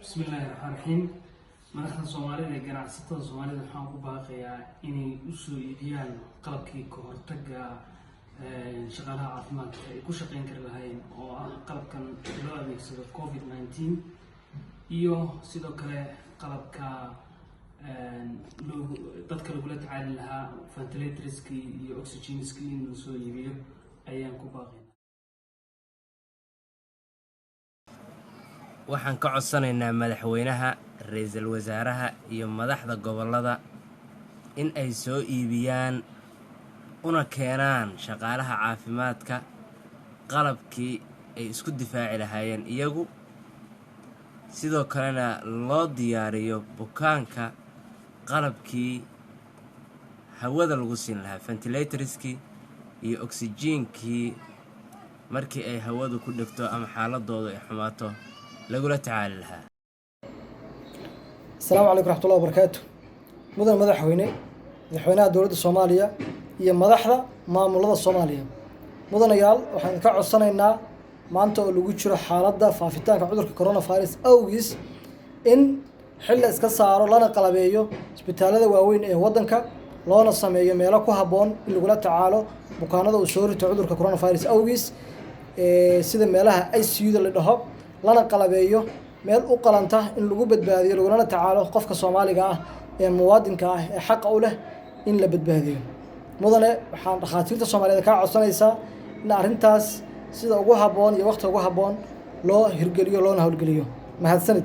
بسم الله الرحمن الرحيم madaxda Soomaalida ee ganacsatada Soomaalida waxaan ku baaqayaa inay u soo iibiyaan qalabkii ka hortagga shaqaalaha caafimaadka ay ku shaqeyn kari lahaayeen oo ah qalabkan loo adeegsado COVID-19 iyo sidoo kale qalabka dadka lagula tacaali lahaa ventilatorskii iyo oxygenskii in la soo iibiyo ayaan ku baaqaynaa. waxaan ka codsanaynaa madaxweynaha ra'iisul wasaaraha iyo madaxda gobolada in ay soo iibiyaan una keenaan shaqaalaha caafimaadka qalabkii ay isku difaaci lahaayeen iyagu sidoo kalena loo diyaariyo bukaanka qalabkii hawada lagu siin lahaa ventilatorskii iyo oxygenkii markii ay hawadu ku dhigto ama xaaladoodu ay xumaato lagula tacaali lahaa. Asalaamu calaykum waraxmatullaahi wabarakaatuh. madaxweynaha dowladda Soomaaliya iyo madaxda maamulada Soomaaliya. mudanayaal waxaan ka codsanaynaa maanta oo lagu jiro xaaladda faafitaanka cudurka coronavirus awgiis in xil iska saaro lana qalabeeyo isbitaalada waaweyn ee waddanka loona sameeyo meelo ku habboon in lagula tacaalo bukaanada uu soo rito cudurka coronavirus awgiis sida meelaha ICU-da la dhaho lana qalabeeyo meel u qalanta in lagu badbaadiyo laguna tacaalo qofka Soomaaliga ah ee muwaadinka ah ee xaq u leh in la badbaadiyo. mudane waxaan dhakhaatiirta Soomaaliyeed ka codsanaysaa in arrintaas sida ugu habboon iyo waqtiga ugu habboon loo hirgeliyo loona hawlgeliyo. mahadsanid.